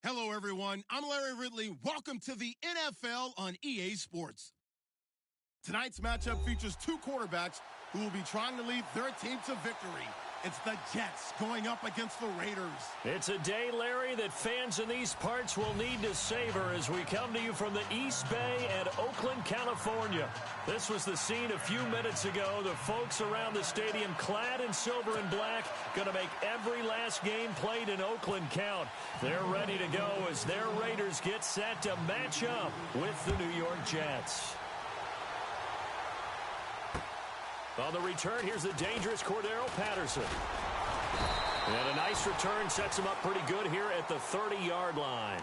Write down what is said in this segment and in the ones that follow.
Hello, everyone. I'm Larry Ridley. Welcome to the NFL on EA Sports. Tonight's matchup features two quarterbacks who will be trying to lead their team to victory. It's the Jets going up against the Raiders. It's a day, Larry, that fans in these parts will need to savor as we come to you from the East Bay and Oakland, California. This was the scene a few minutes ago. The folks around the stadium clad in silver and black going to make every last game played in Oakland count. They're ready to go as their Raiders get set to match up with the New York Jets. On the return, here's the dangerous Cordero Patterson. And a nice return sets him up pretty good here at the 30-yard line.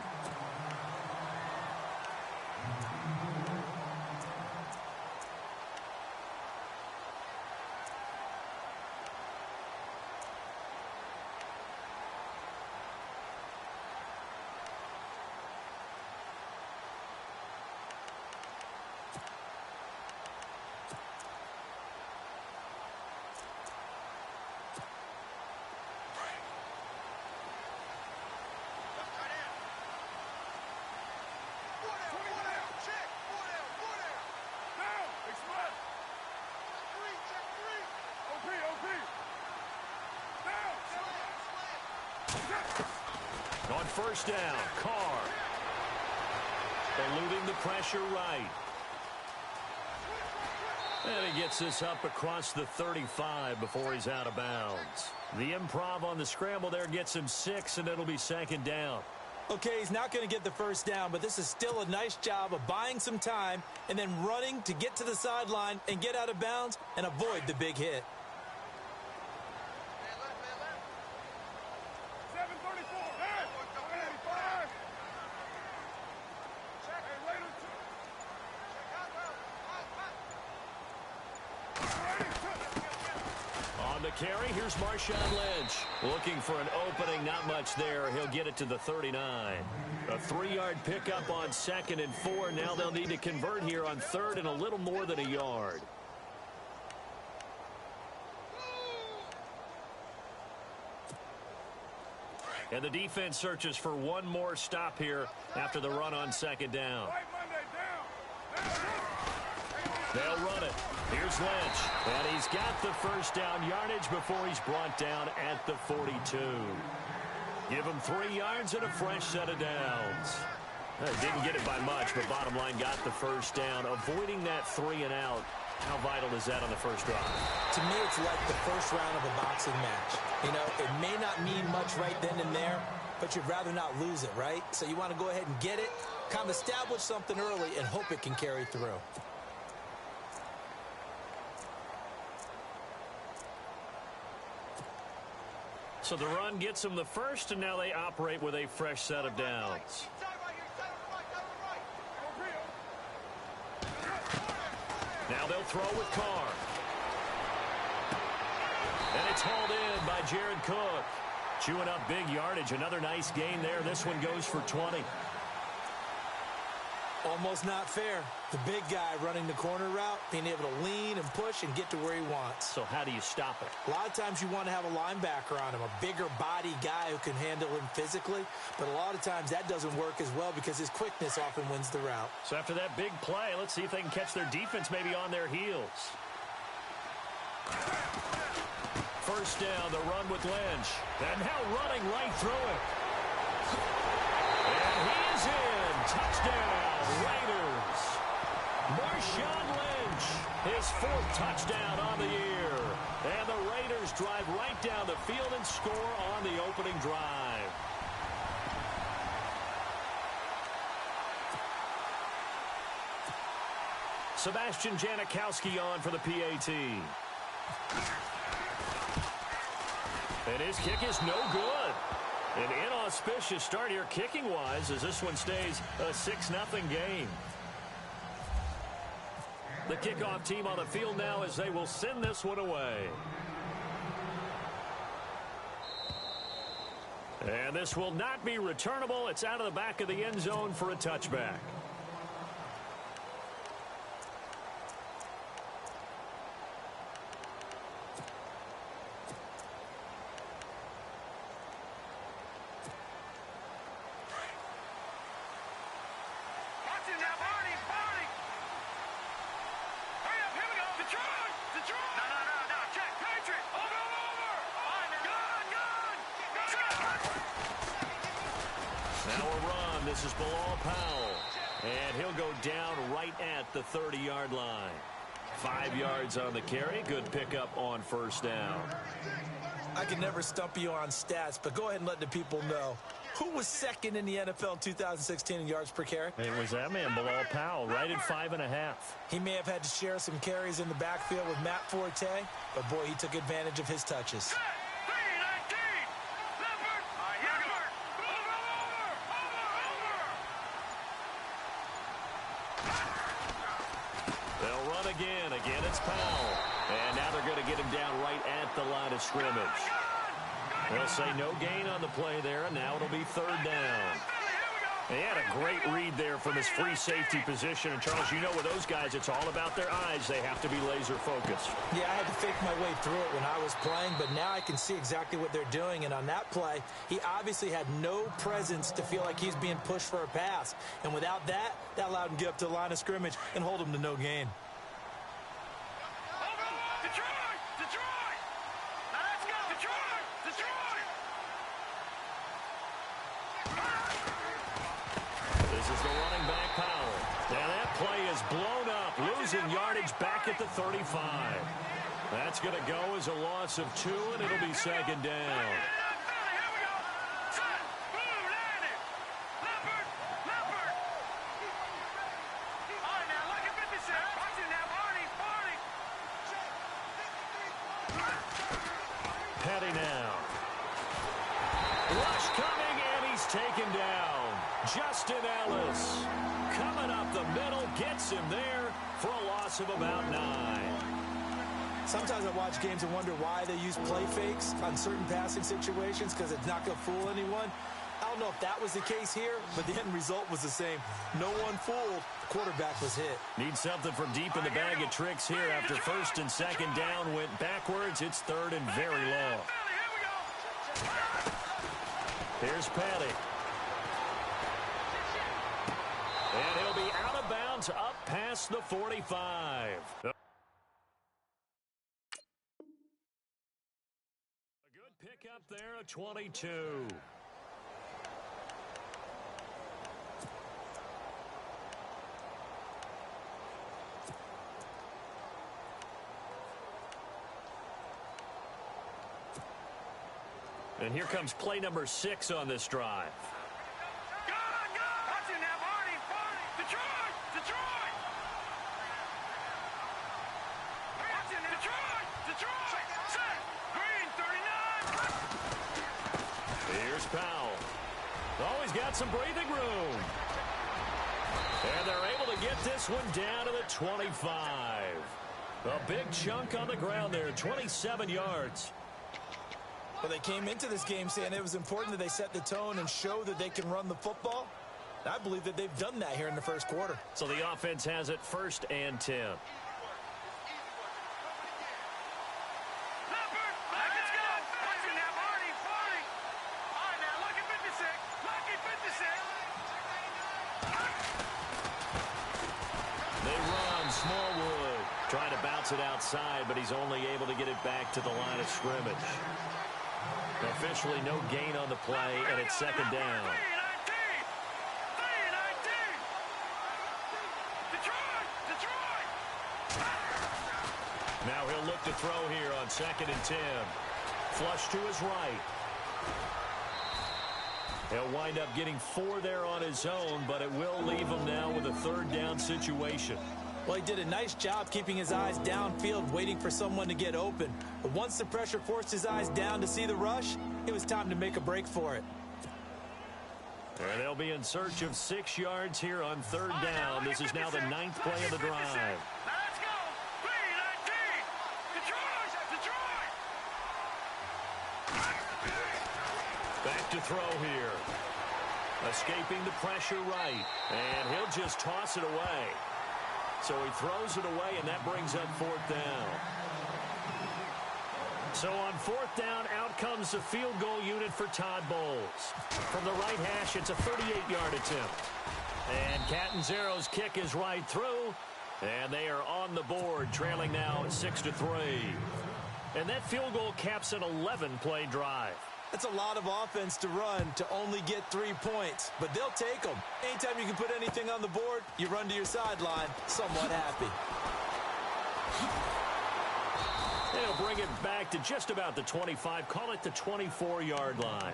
On first down, Carr. Eluding the pressure right. And he gets this up across the 35 before he's out of bounds. The improv on the scramble there gets him 6, and it'll be second down. Okay, he's not going to get the first down, but this is still a nice job of buying some time and then running to get to the sideline and get out of bounds and avoid the big hit. Carry. Here's Marshawn Lynch looking for an opening. Not much there. He'll get it to the 39. A 3-yard pickup on 2nd and 4. Now they'll need to convert here on 3rd and a little more than a yard. And the defense searches for one more stop here after the run on 2nd down. They'll run it. Here's Lynch. And he's got the first down yardage before he's brought down at the 42. Give him 3 yards and a fresh set of downs. Didn't get it by much, but bottom line got the first down. Avoiding that 3 and out. How vital is that on the first drive? To me, it's like the first round of a boxing match. You know, it may not mean much right then and there, but you'd rather not lose it, right? So you want to go ahead and get it, kind of establish something early, and hope it can carry through. So the run gets them the first, and now they operate with a fresh set of downs. Now they'll throw with Carr. And it's hauled in by Jared Cook. Chewing up big yardage. Another nice gain there. This one goes for 20. Almost not fair. The big guy running the corner route, being able to lean and push and get to where he wants. So how do you stop it? A lot of times you want to have a linebacker on him, a bigger body guy who can handle him physically. But a lot of times that doesn't work as well because his quickness often wins the route. So after that big play, let's see if they can catch their defense maybe on their heels. First down, the run with Lynch. And now running right through it. And he is in. Touchdown. Raiders. Marshawn Lynch, his 4th touchdown on the year. And the Raiders drive right down the field and score on the opening drive. Sebastian Janikowski on for the PAT. And his kick is no good. An inauspicious start here kicking-wise as this one stays a 6-0 game. The kickoff team on the field now as they will send this one away. And this will not be returnable. It's out of the back of the end zone for a touchback. This is Bilal Powell, and he'll go down right at the 30-yard line. 5 yards on the carry. Good pickup on first down. I can never stump you on stats, but go ahead and let the people know. Who was second in the NFL in 2016 in yards per carry? It was that man, Bilal Powell, right at 5.5. He may have had to share some carries in the backfield with Matt Forte, but boy, he took advantage of his touches. Again, it's Powell. And now they're going to get him down right at the line of scrimmage. They'll say no gain on the play there, and now it'll be 3rd down. They had a great read there from his free safety position. And, Charles, you know with those guys, it's all about their eyes. They have to be laser focused. Yeah, I had to fake my way through it when I was playing, but now I can see exactly what they're doing. And on that play, he obviously had no presence to feel like he's being pushed for a pass. And without that, that allowed him to get up to the line of scrimmage and hold him to no gain. Blown up, losing yardage back at the 35. That's going to go as a loss of 2, and it'll be 2nd down. taken down. Justin Ellis coming up the middle, gets him there for a loss of about 9. Sometimes I watch games and wonder why they use play fakes on certain passing situations, because it's not going to fool anyone. I don't know if that was the case here, but the end result was the same. No one fooled. The quarterback was hit. Need something from deep in the bag of tricks here after first and second down went backwards. It's third and very long. Here's Petty. And he'll be out of bounds up past the 45. A good pickup there at 22. And here comes play number 6 on this drive. Here's Powell. Always got some breathing room. And they're able to get this one down to the 25. A big chunk on the ground there, 27 yards. Well, they came into this game saying it was important that they set the tone and show that they can run the football. I believe that they've done that here in the first quarter. So the offense has it 1st and 10. They run Smallwood. Trying to bounce it outside, but he's only able to get it back to the line of scrimmage. Officially no gain on the play, and it's second down. Now he'll look to throw here on 2nd and 10. Flush to his right. He'll wind up getting 4 there on his own, but it will leave him now with a 3rd down situation. Well, he did a nice job keeping his eyes downfield, waiting for someone to get open. But once the pressure forced his eyes down to see the rush, it was time to make a break for it. And they'll be in search of 6 yards here on 3rd down. This is now the 9th play of the drive. Let's go! 3-19! Detroit! Back to throw here. Escaping the pressure right. And he'll just toss it away. So he throws it away, and that brings up 4th down. So on 4th down, out comes the field goal unit for Todd Bowles. From the right hash, it's a 38-yard attempt. And Catanzero's kick is right through, and they are on the board, trailing now 6-3. And that field goal caps an 11-play drive. That's a lot of offense to run to only get 3 points, but they'll take them. Anytime you can put anything on the board, you run to your sideline, somewhat happy. They'll bring it back to just about the 25, call it the 24-yard line.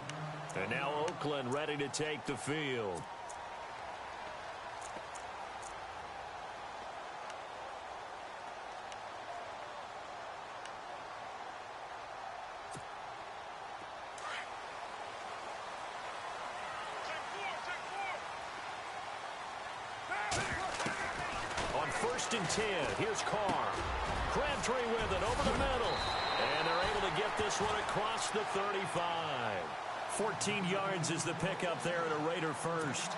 And now Oakland ready to take the field. On 1st and 10, here's Carr. Crabtree with it over the middle. And they're able to get this one across the 35. 14 yards is the pickup there at a Raider first.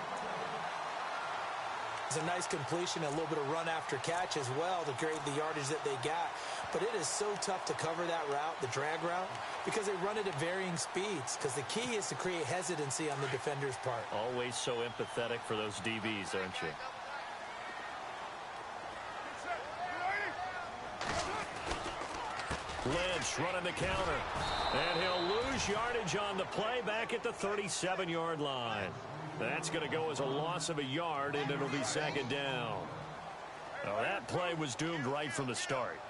It's a nice completion, a little bit of run after catch as well to create the yardage that they got. But it is so tough to cover that route, the drag route, because they run it at varying speeds. Because the key is to create hesitancy on the defender's part. Always so empathetic for those DBs, aren't you? Lynch running the counter. And he'll lose yardage on the play back at the 37-yard line. That's going to go as a loss of a yard, and it'll be 2nd down. Now, that play was doomed right from the start.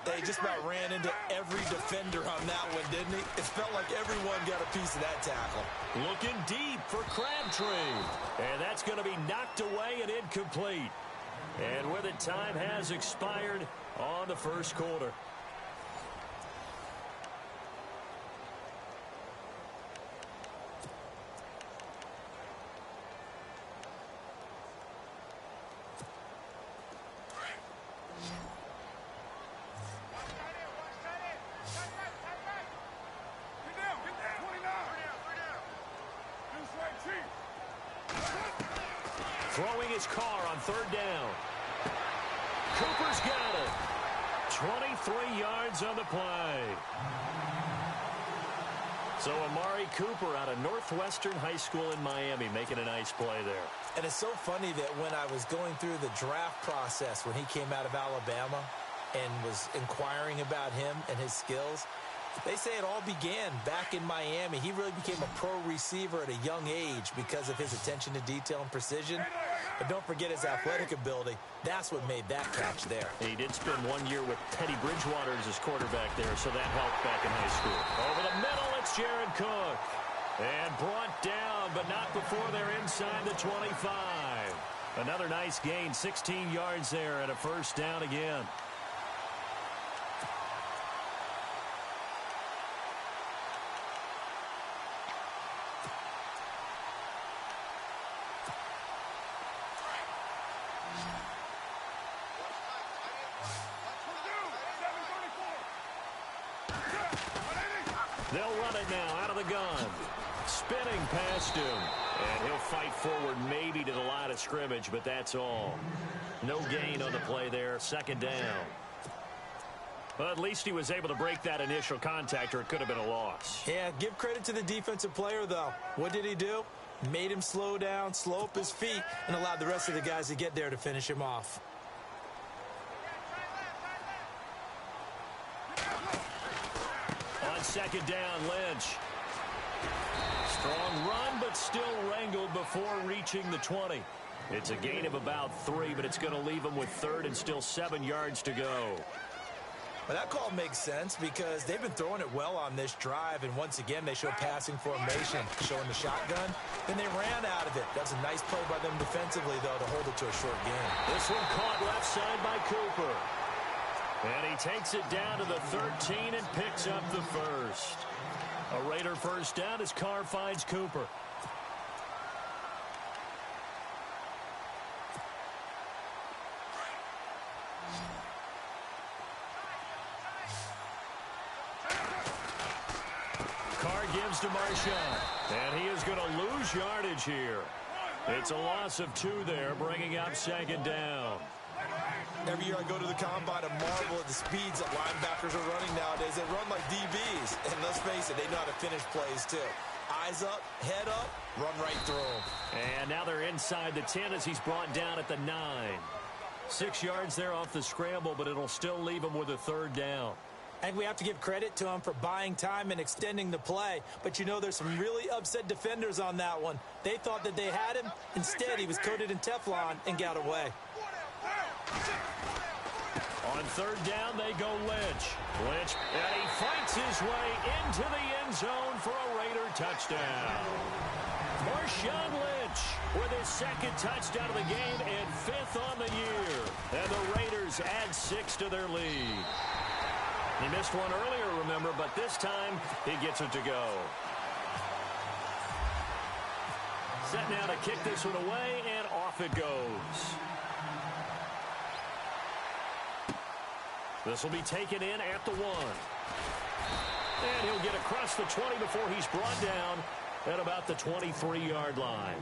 They just about ran into every defender on that one, didn't he? It felt like everyone got a piece of that tackle. Looking deep for Crabtree. And that's going to be knocked away and incomplete. And with it, time has expired on the first quarter. throwing his car on third down. Cooper's got it. 23 yards on the play. So Amari Cooper out of Northwestern High School in Miami making a nice play there. And it's so funny that when I was going through the draft process when he came out of Alabama and was inquiring about him and his skills, they say it all began back in Miami. He really became a pro receiver at a young age because of his attention to detail and precision. But don't forget his athletic ability. That's what made that catch there. He did spend 1 year with Teddy Bridgewater as his quarterback there, so that helped back in high school. Over the middle, it's Jared Cook. And brought down, but not before they're inside the 25. Another nice gain, 16 yards there and a first down again. They'll run it now out of the gun. Spinning past him. And he'll fight forward maybe to the line of scrimmage, but that's all. No gain on the play there. Second down. Well, at least he was able to break that initial contact, or it could have been a loss. Yeah, give credit to the defensive player, though. What did he do? Made him slow down, slow up his feet, and allowed the rest of the guys to get there to finish him off. On second down, Lynch. Strong run, but still wrangled before reaching the 20. It's a gain of about 3, but it's going to leave him with third and still 7 yards to go. Well, that call makes sense because they've been throwing it well on this drive, and once again, they show passing formation, showing the shotgun. Then they ran out of it. That's a nice play by them defensively, though, to hold it to a short game. This one caught left side by Cooper. And he takes it down to the 13 and picks up the first. A Raider first down as Carr finds Cooper. Carr gives to Marshawn. And he is going to lose yardage here. It's a loss of 2 there, bringing up second down. Every year I go to the combine and marvel at the speeds that linebackers are running nowadays. They run like DBs. And let's face it, they know how to finish plays too. Eyes up, head up, run right through them. And now they're inside the 10 as he's brought down at the 9. 6 yards there off the scramble, but it'll still leave him with a third down. I think we have to give credit to him for buying time and extending the play. But you know there's some really upset defenders on that one. They thought that they had him. Instead, he was coated in Teflon and got away. On third down, they go Lynch. Lynch, and he fights his way into the end zone for a Raider touchdown. Marshawn Lynch with his second touchdown of the game and 5th on the year. And the Raiders add 6 to their lead. He missed one earlier, remember, but this time he gets it to go. Set now to kick this one away, and off it goes. This will be taken in at the 1. And he'll get across the 20 before he's brought down at about the 23-yard line.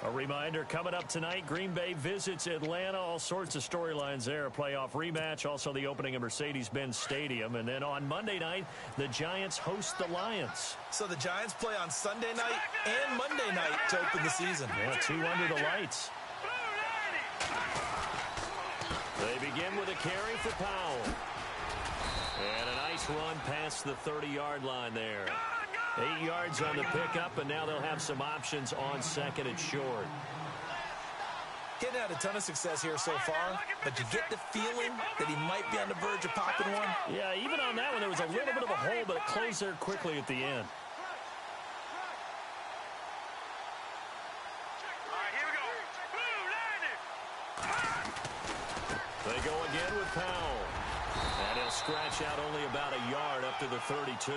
A reminder, coming up tonight, Green Bay visits Atlanta. All sorts of storylines there. A playoff rematch, also the opening of Mercedes-Benz Stadium. And then on Monday night, the Giants host the Lions. So the Giants play on Sunday night and Monday night to open the season. Yeah, 2 under the lights. They begin with a carry for Powell. And a nice run past the 30-yard line there. 8 yards on the pickup, and now they'll have some options on second and short. Getting had a ton of success here so far, but you get the feeling that he might be on the verge of popping one. Yeah, even on that one, there was a little bit of a hole, but it closed there quickly at the end. They go again with Powell. And he'll scratch out only about a yard up to the 32.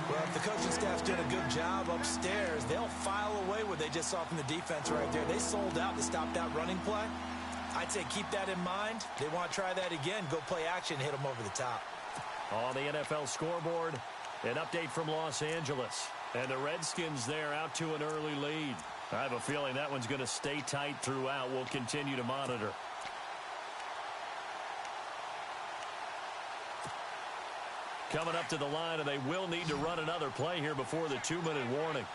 Well, if the coaching staff's doing a good job upstairs, they'll file away what they just saw from the defense right there. They sold out to stop that running play. I'd say keep that in mind. They want to try that again. Go play action, hit them over the top. On the NFL scoreboard, an update from Los Angeles. And the Redskins there out to an early lead. I have a feeling that one's going to stay tight throughout. We'll continue to monitor. Coming up to the line, and they will need to run another play here before the 2-minute warning.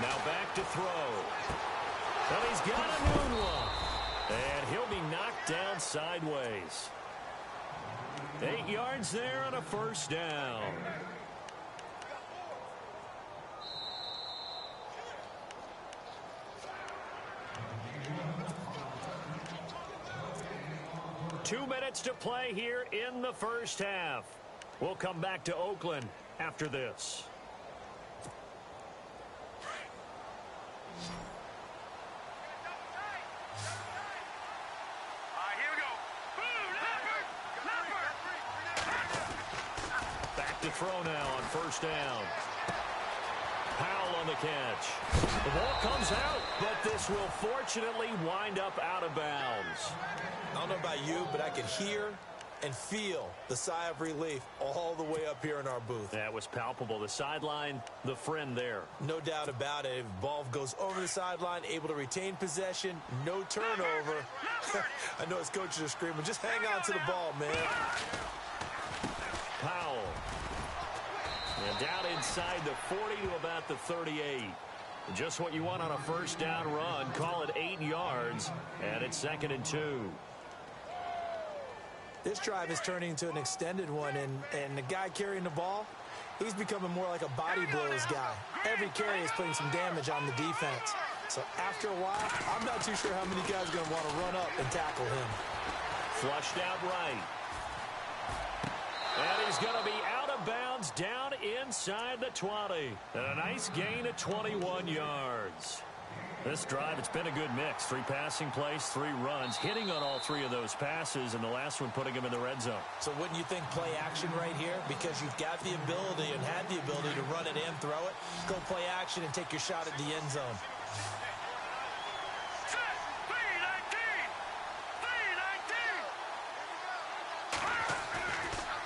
Now back to throw. And he's got a new one. And he'll be knocked down sideways. 8 yards there on a first down. Two minutes to play here in the first half. We'll come back to Oakland after this. Back to throw now on first down. Powell on the catch. The ball comes out, but this will fortunately wind up out of bounds. I don't know about you, but I can hear and feel the sigh of relief all the way up here in our booth. That was palpable. The sideline, the friend there. No doubt about it. If the ball goes over the sideline, able to retain possession, no turnover. I know his coaches are screaming, just hang on to the ball, man. Powell. And down inside the 40 to about the 38. Just what you want on a first down run. Call it 8 yards, and it's 2nd and 2. This drive is turning into an extended one, and the guy carrying the ball, he's becoming more like a body blows guy. Every carry is putting some damage on the defense. So after a while, I'm not too sure how many guys are going to want to run up and tackle him. Flushed out right. And he's going to be out of bounds down inside the 20. And a nice gain of 21 yards. This drive, it's been a good mix. 3 passing plays, 3 runs, hitting on all 3 of those passes, and the last one putting him in the red zone. So wouldn't you think play action right here? Because you've got the ability and had the ability to run it and throw it. Go play action and take your shot at the end zone.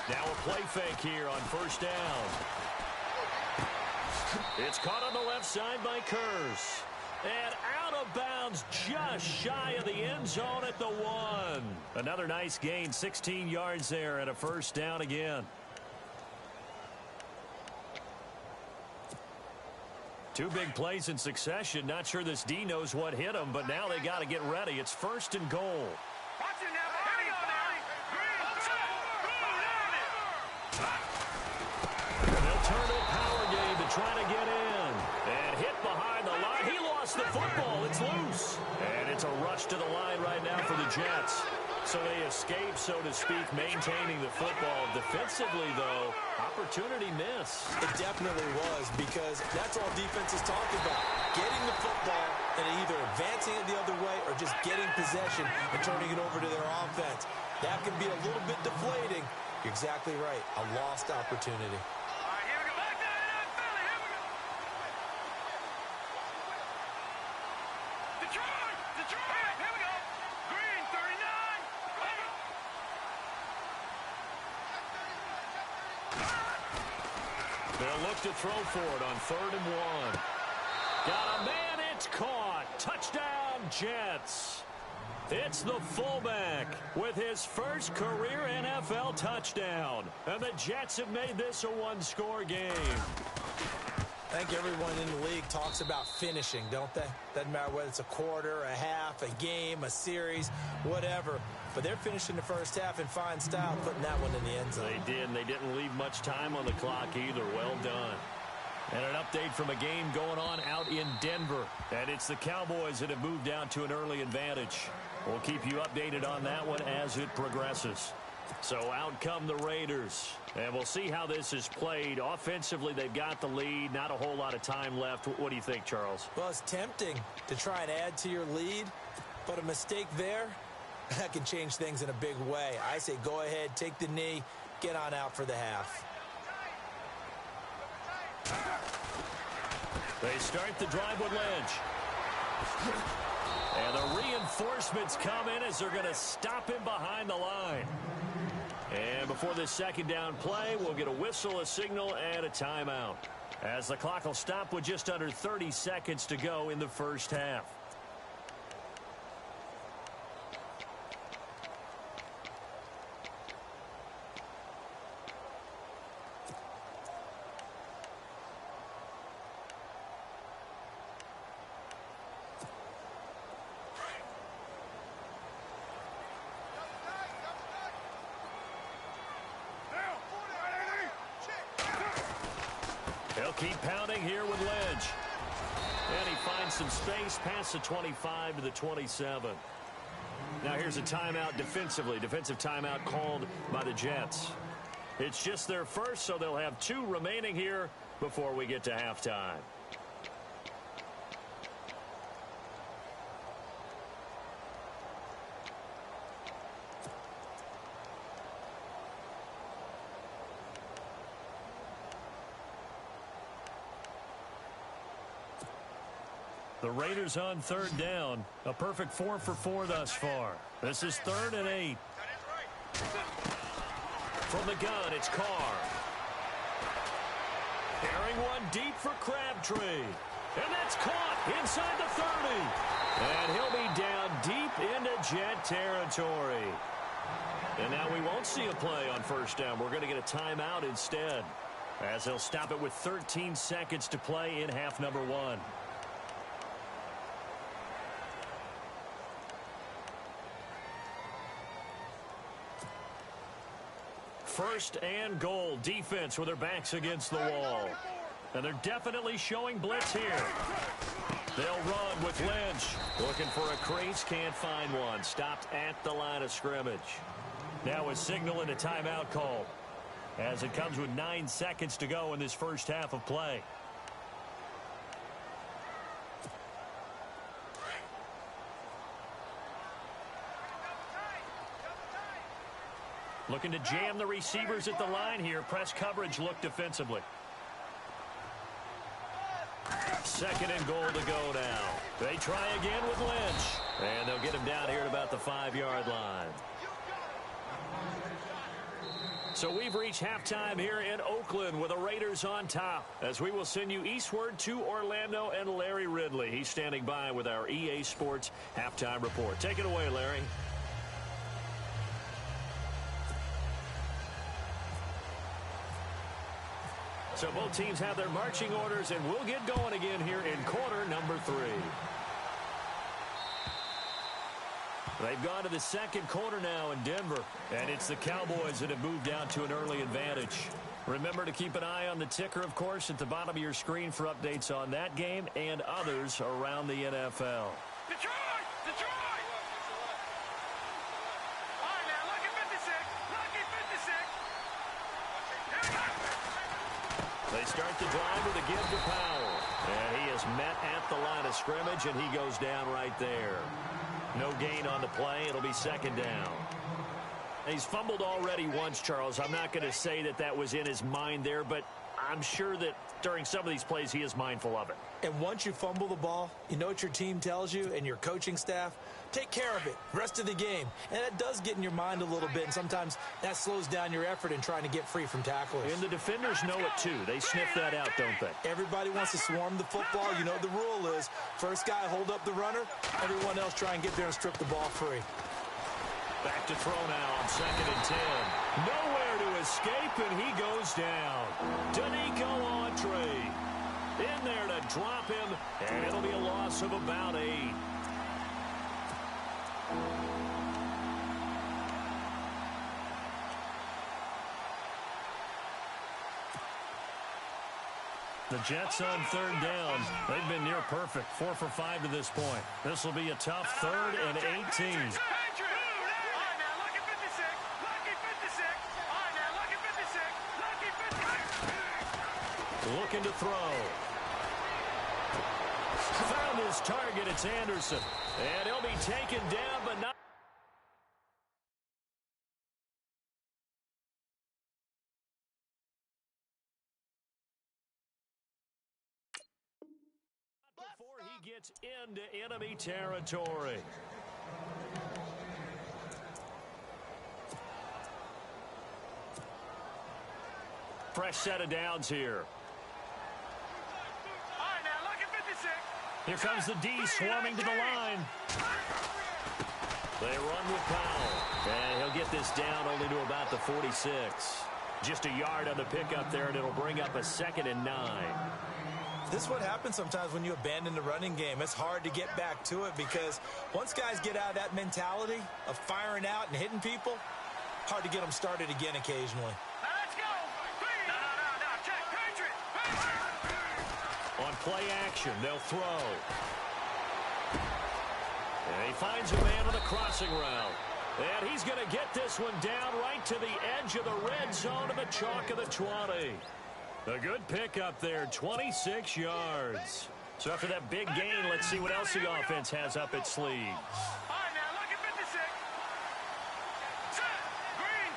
Now a play fake here on first down. It's caught on the left side by Kearse. And out of bounds just shy of the end zone at the 1. Another nice gain, 16 yards there and a first down again. 2 big plays in succession. Not sure this D knows what hit him, but now they got to get ready. It's 1st and goal. They'll turn to a power game to try to get in. And hit behind the line. He lost the football. It's loose. And it's a rush to the line right now for the Jets. So they escape, so to speak, maintaining the football. Defensively, though, opportunity miss. It definitely was, because that's all defense is talking about. Getting the football and either advancing it the other way or just getting possession and turning it over to their offense. That can be a little bit deflating. You're exactly right. A lost opportunity. They'll look to throw for it on 3rd and 1. Got a man, it's caught. Touchdown, Jets. It's the fullback with his first career NFL touchdown. And the Jets have made this a 1-score game. I think everyone in the league talks about finishing, don't they? Doesn't matter whether it's a quarter, a half, a game, a series, whatever. But they're finishing the first half in fine style, putting that one in the end zone. They did, and they didn't leave much time on the clock either. Well done. And an update from a game going on out in Denver. And it's the Cowboys that have moved down to an early advantage. We'll keep you updated on that one as it progresses. So out come the Raiders. And we'll see how this is played. Offensively, they've got the lead. Not a whole lot of time left. What do you think, Charles? Well, it's tempting to try and add to your lead, but a mistake there, that can change things in a big way. I say go ahead, take the knee, get on out for the half. They start the drive with Lynch. And the reinforcements come in as they're going to stop him behind the line. And before this second down play, we'll get a whistle, a signal, and a timeout, as the clock will stop with just under 30 seconds to go in the first half. He'll keep pounding here with Lynch. And he finds some space past the 25 to the 27. Now here's a timeout defensively. Defensive timeout called by the Jets. It's just their first, so they'll have 2 remaining here before we get to halftime. The Raiders on third down. A perfect 4 for 4 thus far. This is 3rd and 8. From the gun, it's Carr. Carrying one deep for Crabtree. And that's caught inside the 30. And he'll be down deep into Jet territory. And now we won't see a play on first down. We're going to get a timeout instead, as they'll stop it with 13 seconds to play in half number 1. First and goal. Defense with their backs against the wall. And they're definitely showing blitz here. They'll run with Lynch. Looking for a crease, can't find one. Stopped at the line of scrimmage. Now a signal and a timeout call, as it comes with 9 seconds to go in this first half of play. Looking to jam the receivers at the line here. Press coverage look defensively. Second and goal to go now. They try again with Lynch. And they'll get him down here at about the 5-yard line. So we've reached halftime here in Oakland with the Raiders on top, as we will send you eastward to Orlando and Larry Ridley. He's standing by with our EA Sports halftime report. Take it away, Larry. So both teams have their marching orders, and we'll get going again here in quarter number 3. They've gone to the second quarter now in Denver, and it's the Cowboys that have moved down to an early advantage. Remember to keep an eye on the ticker, of course, at the bottom of your screen for updates on that game and others around the NFL. Detroit! Detroit! All right, now, lucky 56. Lucky 56. Here we go. They start the drive with a give to Powell. And he is met at the line of scrimmage, and he goes down right there. No gain on the play. It'll be second down. He's fumbled already once, Charles. I'm not going to say that that was in his mind there, but I'm sure that during some of these plays he is mindful of it. And once you fumble the ball, you know what your team tells you and your coaching staff? Take care of it. Rest of the game. And it does get in your mind a little bit, and sometimes that slows down your effort in trying to get free from tacklers. And the defenders know it, too. They sniff that out, don't they? Everybody wants to swarm the football. You know the rule is, first guy hold up the runner, everyone else try and get there and strip the ball free. Back to throw now on 2nd and 10. Nowhere to escape, and he goes down. Danico Autry in there to drop him, and it'll be a loss of about 8. The Jets on third down. They've been near perfect. 4 for 5 to this point. This will be a tough 3rd and 18. Looking to throw. Found his target. It's Anderson. And he'll be taken down, but not. Before he gets into enemy territory. Fresh set of downs here. All right, now look at 56. Here comes the D swarming to the line. They run with Powell. And he'll get this down only to about the 46. Just a yard on the pickup there, and it'll bring up a 2nd and 9. This is what happens sometimes when you abandon the running game. It's hard to get back to it because once guys get out of that mentality of firing out and hitting people, hard to get them started again occasionally. Now let's go. No. Check. Patriot. On play action, they'll throw. And he finds a man on the crossing route. And he's going to get this one down right to the edge of the red zone of the chalk of the 20. A good pickup there, 26 yards. So after that big gain, let's see what else the offense has up its sleeve. All right, now look at 56. Set. Green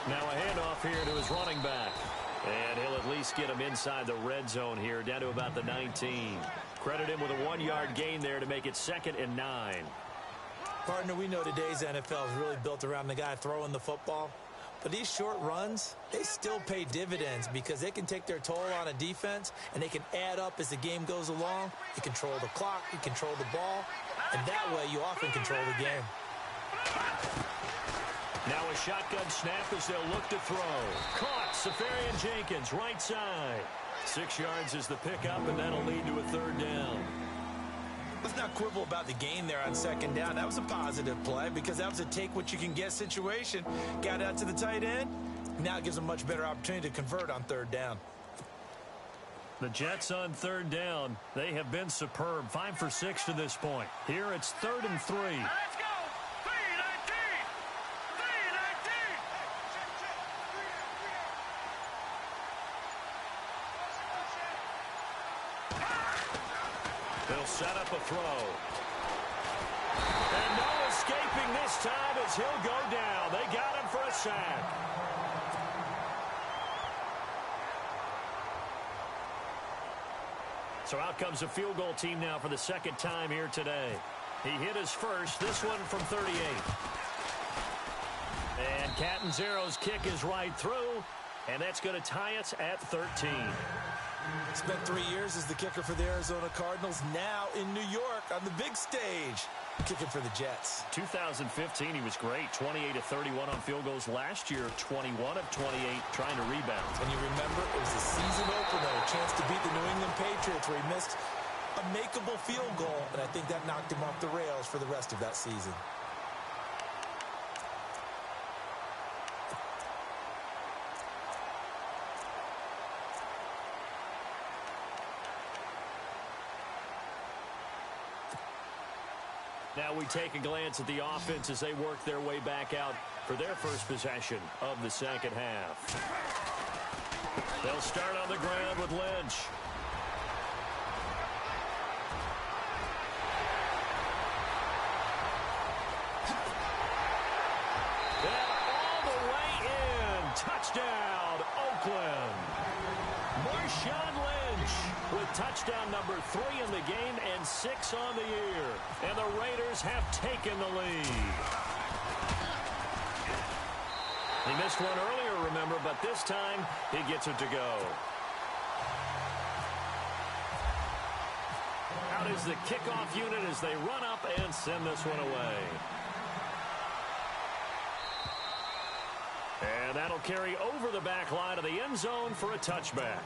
39. Now a handoff here to his running back. And he'll at least get him inside the red zone here, down to about the 19. Credit him with a 1-yard gain there to make it 2nd and 9. Partner, we know today's NFL is really built around the guy throwing the football. But these short runs, they still pay dividends because they can take their toll on a defense and they can add up as the game goes along. You control the clock, you control the ball, and that way you often control the game. Now a shotgun snap as they'll look to throw. Caught, Safarian Jenkins, right side. 6 yards is the pickup, and that'll lead to a 3rd down. Let's not quibble about the gain there on 2nd down. That was a positive play because that was a take-what-you-can-get situation. Got out to the tight end. Now it gives them a much better opportunity to convert on 3rd down. The Jets on 3rd down. They have been superb. 5 for 6 to this point. Here it's 3rd and 3. Now let's go. 319. They'll set up a throw. And no escaping this time as he'll go down. They got him for a sack. So out comes a field goal team now for the 2nd time here today. He hit his first, this one from 38. And Catanzaro's kick is right through, and that's going to tie us at 13. Spent 3 years as the kicker for the Arizona Cardinals, now in New York on the big stage, kicking for the Jets. 2015, he was great. 28 of 31 on field goals last year. 21 of 28 trying to rebound. And you remember, it was the season opener, a chance to beat the New England Patriots where he missed a makeable field goal, and I think that knocked him off the rails for the rest of that season. Now we take a glance at the offense as they work their way back out for their first possession of the 2nd half. They'll start on the ground with Lynch. And all the way in. Touchdown, Oakland. Marshawn Lynch with touchdown number 3 in the game and 6 on the year. And the Raiders have taken the lead. He missed one earlier, remember, but this time he gets it to go. Out is the kickoff unit as they run up and send this one away. And that'll carry over the back line of the end zone for a touchback.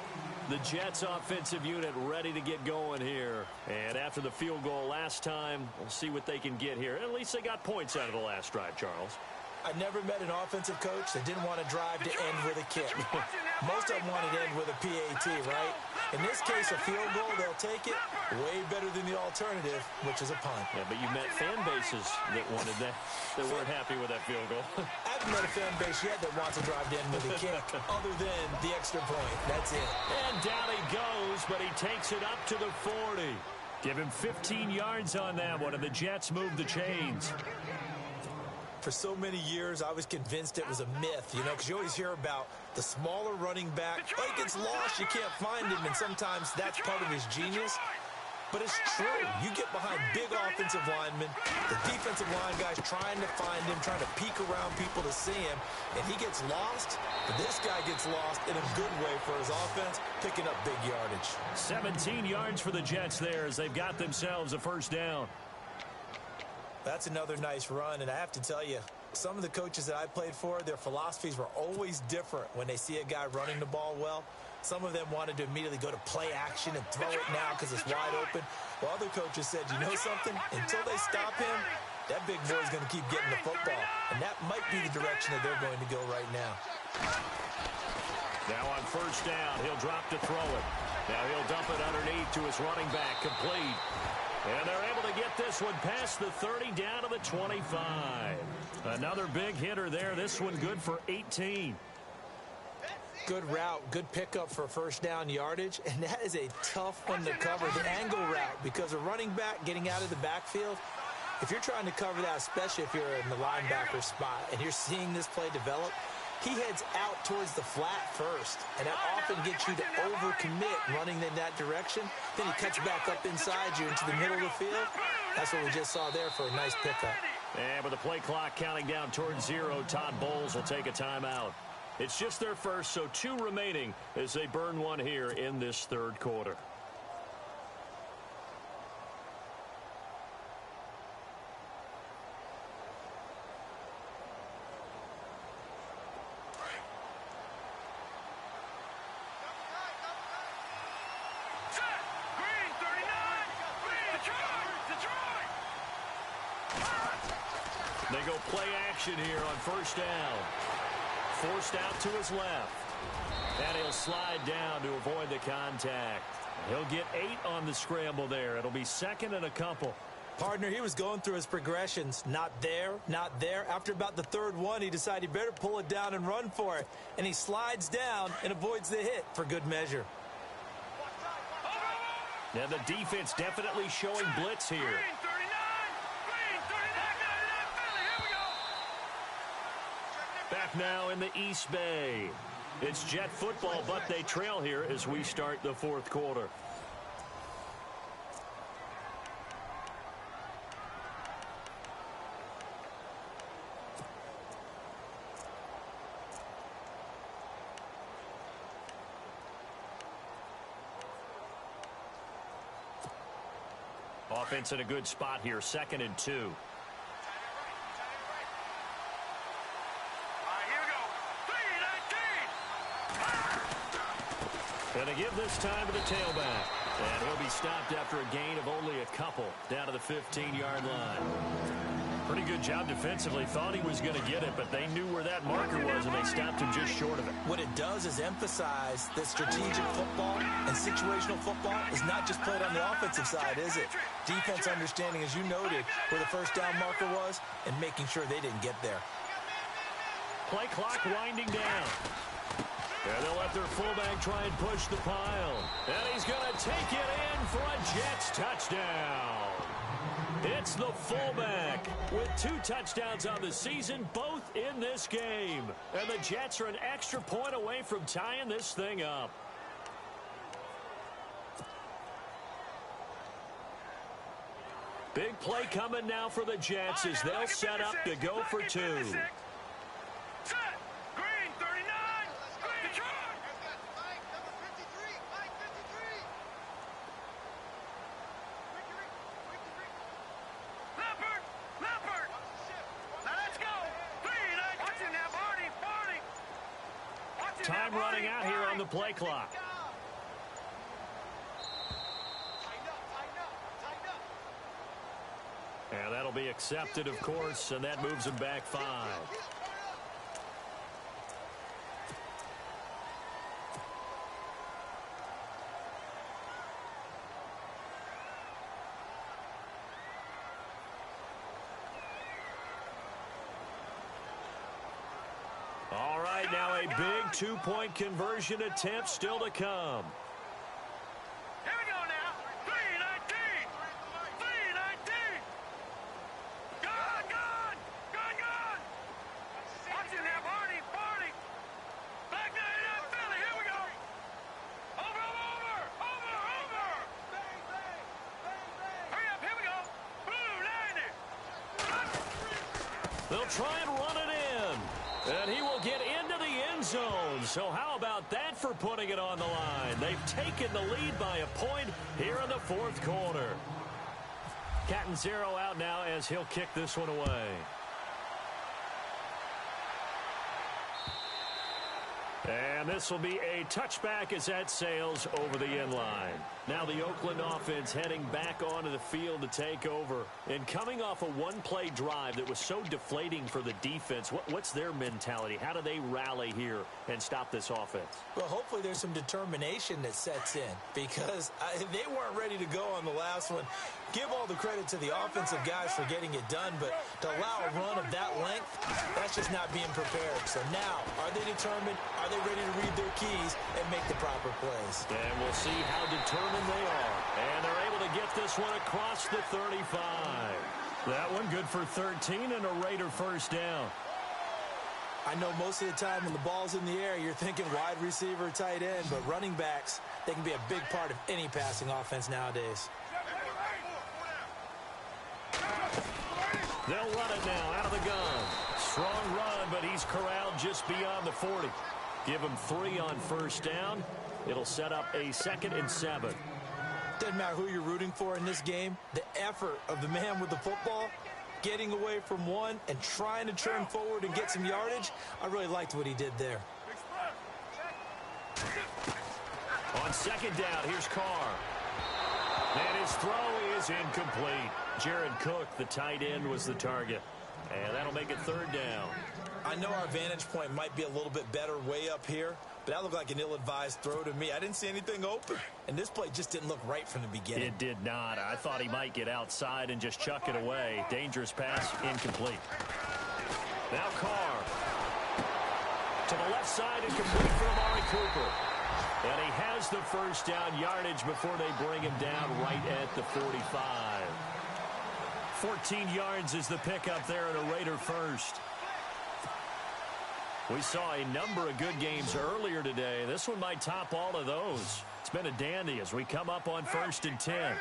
The Jets offensive unit ready to get going here. And after the field goal last time, we'll see what they can get here. At least they got points out of the last drive, Charles. I never met an offensive coach that didn't want to drive to end with a kick. Most of them wanted to end with a PAT, right? In this case, a field goal, they'll take it. Way better than the alternative, which is a punt. Yeah, but you met fan bases that wanted that, that weren't happy with that field goal. I haven't met a fan base yet that wants to drive to end with a kick, other than the extra point. That's it. And down he goes, but he takes it up to the 40. Give him 15 yards on that one, and the Jets move the chains. For so many years, I was convinced it was a myth, you know, because you always hear about the smaller running back. Oh, he gets lost, you can't find him, and sometimes that's part of his genius. But it's true. You get behind big offensive linemen, the defensive line guys trying to find him, trying to peek around people to see him, and he gets lost. But this guy gets lost in a good way for his offense, picking up big yardage. 17 yards for the Jets there as they've got themselves a first down. That's another nice run, and I have to tell you, some of the coaches that I played for, their philosophies were always different when they see a guy running the ball well. Some of them wanted to immediately go to play action and throw it now because it's wide open. While other coaches said, you know something? Until they stop him, that big boy's going to keep getting the football. And that might be the direction that they're going to go right now. Now on first down, he'll drop to throw it. Now he'll dump it underneath to his running back, complete. And they're able to get this one past the 30 down to the 25. Another big hitter there. This one good for 18. Good route, good pickup for first down yardage, and that is a tough one to cover, the angle route, because a running back getting out of the backfield, if you're trying to cover that, especially if you're in the linebacker spot and you're seeing this play develop, he heads out towards the flat first, and that often gets you to overcommit running in that direction. Then he cuts back up inside you into the middle of the field. That's what we just saw there for a nice pickup. And with the play clock counting down towards 0, Todd Bowles will take a timeout. It's just their first, so 2 remaining as they burn one here in this third quarter. They go play action here on first down. Forced out to his left. And he'll slide down to avoid the contact. He'll get 8 on the scramble there. It'll be second and a couple. Partner, he was going through his progressions. Not there, not there. After about the third one, he decided he better pull it down and run for it. And he slides down and avoids the hit for good measure. And the defense definitely showing blitz here. Back now in the East Bay. It's Jet football, but they trail here as we start the fourth quarter. Offense in a good spot here, 2nd and 2. And they give this time to the tailback. And he'll be stopped after a gain of only a couple down to the 15-yard line. Pretty good job defensively. Thought he was going to get it, but they knew where that marker was, and they stopped him just short of it. What it does is emphasize that strategic football and situational football is not just played on the offensive side, is it? Defense understanding, as you noted, where the first down marker was and making sure they didn't get there. Play clock winding down. And they'll let their fullback try and push the pile. And he's going to take it in for a Jets touchdown. It's the fullback with 2 touchdowns on the season, both in this game. And the Jets are an extra point away from tying this thing up. Big play coming now for the Jets as they'll set up to go for 2. Time running out here on the play clock. And that'll be accepted, of course, and that moves him back 5. All right, now a big 2-point conversion attempt still to come. Here we go now. 3-19. 3-19. Gone. Watch it now, Barney. Back there, Philly. Here we go. Over. They'll try and run it in. And he will get into the end zone. So how about that for putting it on the line? They've taken the lead by a point here in the fourth quarter. Catanzaro out now as he'll kick this one away. And this will be a touchback as that sails over the end line. Now the Oakland offense heading back onto the field to take over. And coming off a one-play drive that was so deflating for the defense, what's their mentality? How do they rally here and stop this offense? Well, hopefully there's some determination that sets in because they weren't ready to go on the last one. Give all the credit to the offensive guys for getting it done, but to allow a run of that length, that's just not being prepared. So now, are they determined? Are they ready to read their keys and make the proper plays? And we'll see how determined they are. And they're able to get this one across the 35. That one good for 13 and a Raider first down. I know most of the time when the ball's in the air, you're thinking wide receiver, tight end, but running backs, they can be a big part of any passing offense nowadays. They'll run it now out of the gun. Strong run, but he's corralled just beyond the 40. Give him 3 on first down. It'll set up a 2nd and 7. Doesn't matter who you're rooting for in this game. The effort of the man with the football, getting away from one and trying to turn forward and get some yardage, I really liked what he did there. On 2nd down, here's Carr. And his throw is incomplete. Jared Cook, the tight end, was the target. And that'll make it 3rd down. I know our vantage point might be a little bit better way up here, but that looked like an ill-advised throw to me. I didn't see anything open, and this play just didn't look right from the beginning. It did not. I thought he might get outside and just chuck it away. Dangerous pass, incomplete. Now Carr. To the left side, incomplete for Amari Cooper. And he has the first down yardage before they bring him down right at the 45. 14 yards is the pickup there at a Raider first. We saw a number of good games earlier today. This one might top all of those. It's been a dandy as we come up on 1st and 10.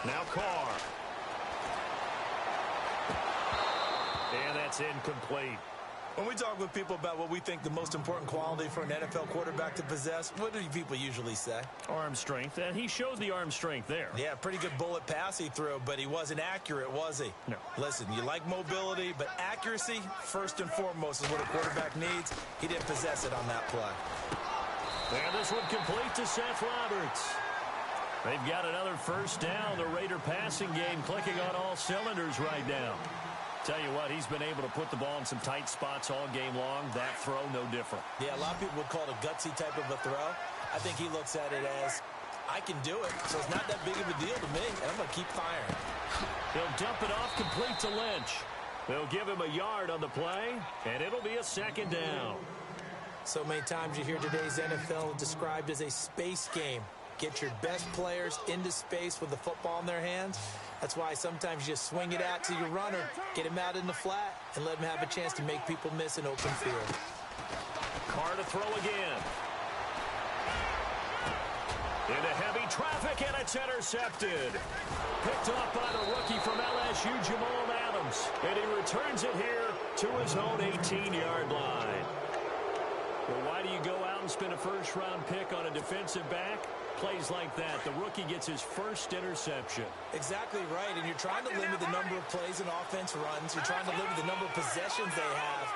Now Carr. And that's incomplete. When we talk with people about what we think the most important quality for an NFL quarterback to possess, what do people usually say? Arm strength, and he showed the arm strength there. Yeah, pretty good bullet pass he threw, but he wasn't accurate, was he? No. Listen, you like mobility, but accuracy, first and foremost, is what a quarterback needs. He didn't possess it on that play. And this one complete to Seth Roberts. They've got another first down. The Raider passing game clicking on all cylinders right now. Tell you what, he's been able to put the ball in some tight spots all game long. That throw, no different. Yeah, a lot of people would call it a gutsy type of a throw. I think he looks at it as, I can do it, so it's not that big of a deal to me, and I'm going to keep firing. He'll dump it off complete to Lynch. They'll give him a yard on the play, and it'll be a 2nd down. So many times you hear today's NFL described as a space game. Get your best players into space with the football in their hands. That's why sometimes you just swing it out to your runner, get him out in the flat, and let him have a chance to make people miss an open field. Carr to throw again. Into heavy traffic, and it's intercepted. Picked off by the rookie from LSU, Jamal Adams. And he returns it here to his own 18-yard line. Well, why do you go out and spend a first-round pick on a defensive back? Plays like that, the rookie gets his first interception. Exactly right, and you're trying to limit the number of plays and offense runs. You're trying to limit the number of possessions they have.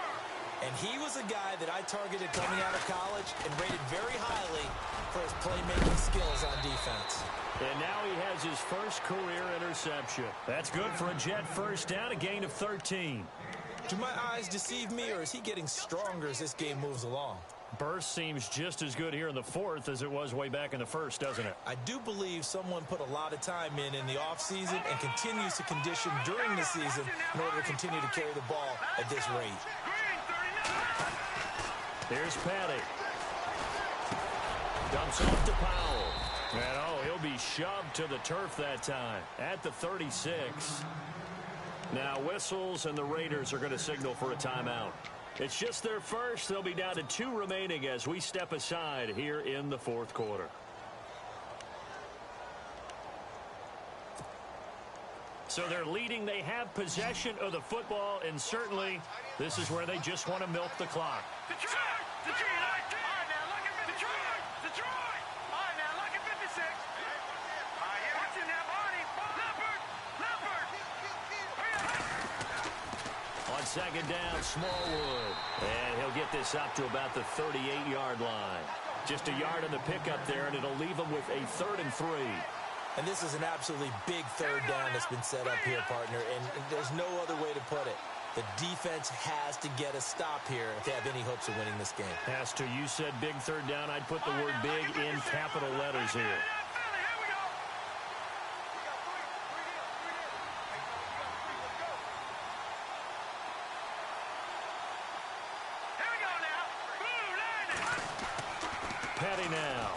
And he was a guy that I targeted coming out of college and rated very highly for his playmaking skills on defense. And now he has his first career interception. That's good for a Jet first down, a gain of 13. Do my eyes deceive me, or is he getting stronger as this game moves along? Burst seems just as good here in the 4th as it was way back in the 1st, doesn't it? I do believe someone put a lot of time in the offseason and continues to condition during the season in order to continue to carry the ball at this rate. Here's Patty. Dumps off to Powell. And he'll be shoved to the turf that time at the 36. Now whistles, and the Raiders are going to signal for a timeout. It's just their first. They'll be down to 2 remaining as we step aside here in the 4th quarter. So they're leading. They have possession of the football, and certainly this is where they just want to milk the clock. Detroit! Detroit! All right, now look at Detroit! Detroit! All right, now look at 56. All right, here. Watching that body. Leopard! Leopard! On second down, Smallwood. And he'll get this up to about the 38-yard line. Just a yard on the pickup there, and it'll leave him with a 3rd and 3. And this is an absolutely big third down that's been set up here, partner, and there's no other way to put it. The defense has to get a stop here if they have any hopes of winning this game. Has to. You said big third down. I'd put the word big in capital letters here. Petty now.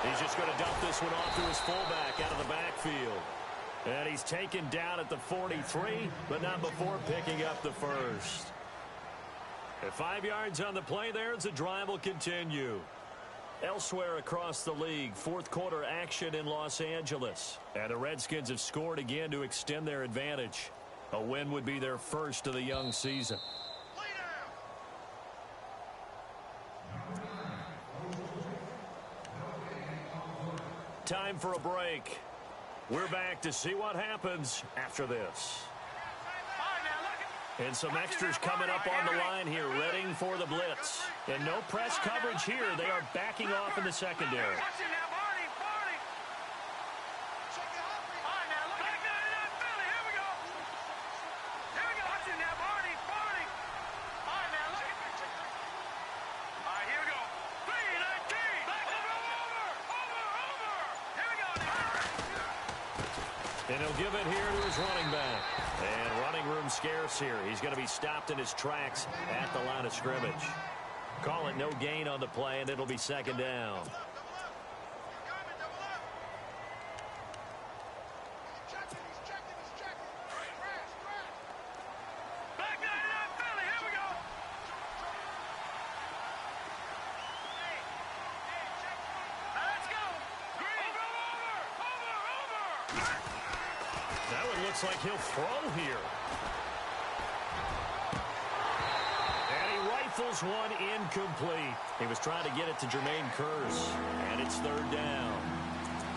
He's just going to dump this one off to his fullback out of the backfield. And he's taken down at the 43, but not before picking up the first. At 5 yards on the play there, the drive will continue. Elsewhere across the league, fourth quarter action in Los Angeles. And the Redskins have scored again to extend their advantage. A win would be their first of the young season. Time for a break. We're back to see what happens after this. And some extras coming up on the line here, readying for the blitz. And no press coverage here. They are backing off in the secondary. And he'll give it here to his running back. And running room scarce here. He's going to be stopped in his tracks at the line of scrimmage. Call it no gain on the play, and it'll be second down. Looks like he'll throw here. And he rifles one incomplete. He was trying to get it to Jermaine Kearse. And it's third down.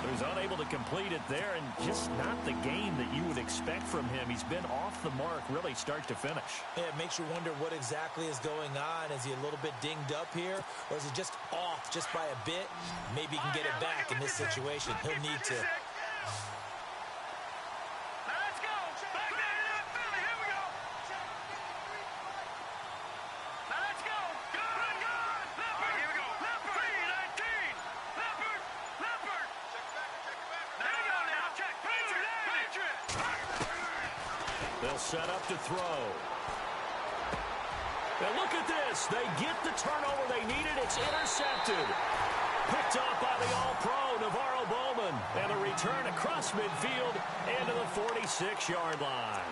He was unable to complete it there, and just not the game that you would expect from him. He's been off the mark really start to finish. Yeah, it makes you wonder what exactly is going on. Is he a little bit dinged up here, or is he just off just by a bit? Maybe he can get it back in this situation. He'll need to. They'll set up to throw. And look at this. They get the turnover they needed. It's intercepted. Picked off by the All-Pro, Navarro Bowman. And a return across midfield and to the 46-yard line.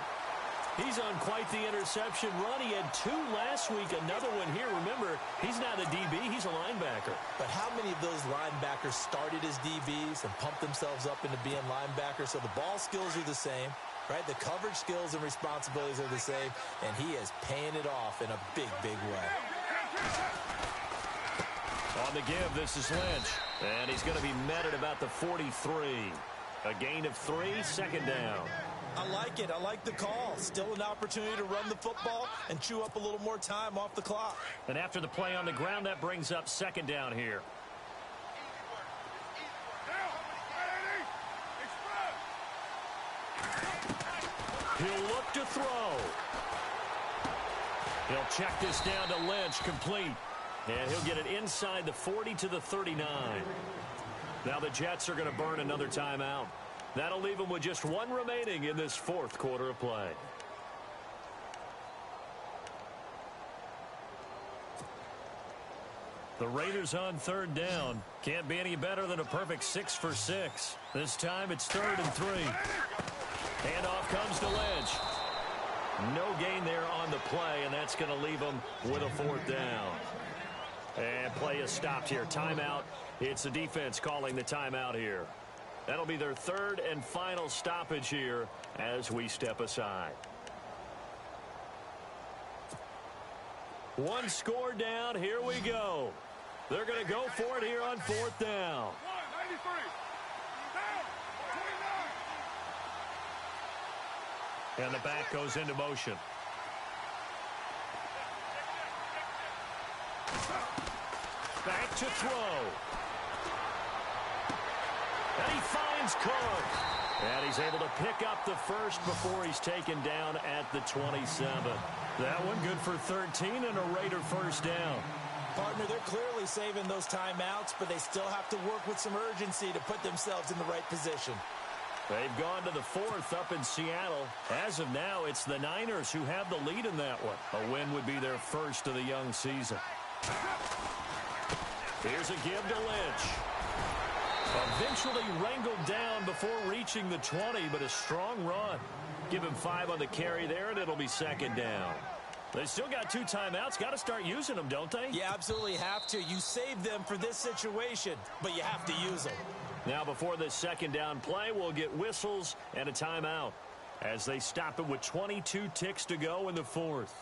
He's on quite the interception run. He had 2 last week, another one here. Remember, he's not a DB, he's a linebacker. But how many of those linebackers started as DBs and pumped themselves up into being linebackers? So the ball skills are the same, right? The coverage skills and responsibilities are the same, and he is paying it off in a big, big way. On the give, this is Lynch. And he's going to be met at about the 43. A gain of 3, second down. I like it. I like the call. Still an opportunity to run the football and chew up a little more time off the clock. And after the play on the ground, that brings up second down here. He'll look to throw. He'll check this down to Lynch, complete. And he'll get it inside the 40 to the 39. Now the Jets are going to burn another timeout. That'll leave them with just 1 remaining in this fourth quarter of play. The Raiders on third down. Can't be any better than a perfect 6 for 6. This time it's 3rd and 3. Handoff comes to Lynch. No gain there on the play, and that's going to leave them with a 4th down. And play is stopped here. Timeout. It's the defense calling the timeout here. That'll be their third and final stoppage here as we step aside. One score down. Here we go. They're going to go for it here on fourth down. 93. Down. 29. And the back goes into motion. Back to throw. And he finds Cook. And he's able to pick up the first before he's taken down at the 27. That one good for 13 and a Raider first down. Partner, they're clearly saving those timeouts, but they still have to work with some urgency to put themselves in the right position. They've gone to the fourth up in Seattle. As of now, it's the Niners who have the lead in that one. A win would be their first of the young season. Here's a give to Lynch. Eventually wrangled down before reaching the 20, but a strong run. Give him 5 on the carry there, and it'll be second down. They still got 2 timeouts. Got to start using them, don't they? You absolutely have to. You save them for this situation, but you have to use them. Now, before this second down play, we'll get whistles and a timeout as they stop it with 22 ticks to go in the fourth.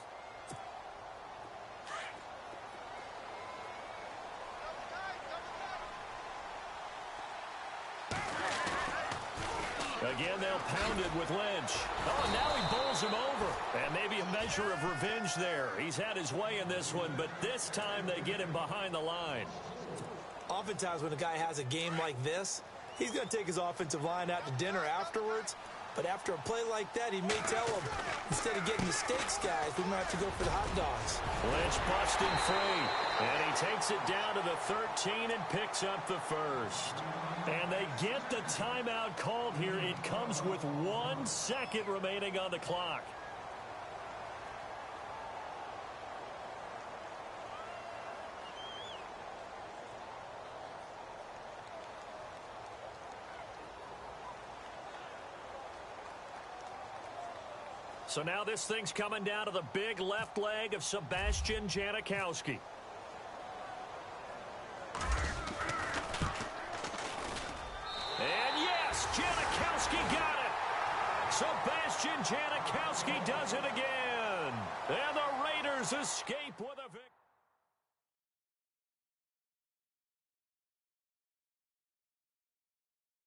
Again, they'll pound it with Lynch. Oh, and now he bowls him over. And maybe a measure of revenge there. He's had his way in this one, but this time they get him behind the line. Oftentimes when a guy has a game like this, he's going to take his offensive line out to dinner afterwards. But after a play like that, he may tell them, instead of getting the steaks, guys, we might have to go for the hot dogs. Lynch busting free. And he takes it down to the 13 and picks up the first. And they get the timeout called here. It comes with 1 second remaining on the clock. So now this thing's coming down to the big left leg of Sebastian Janikowski. And yes, Janikowski got it. Sebastian Janikowski does it again. And the Raiders escape with a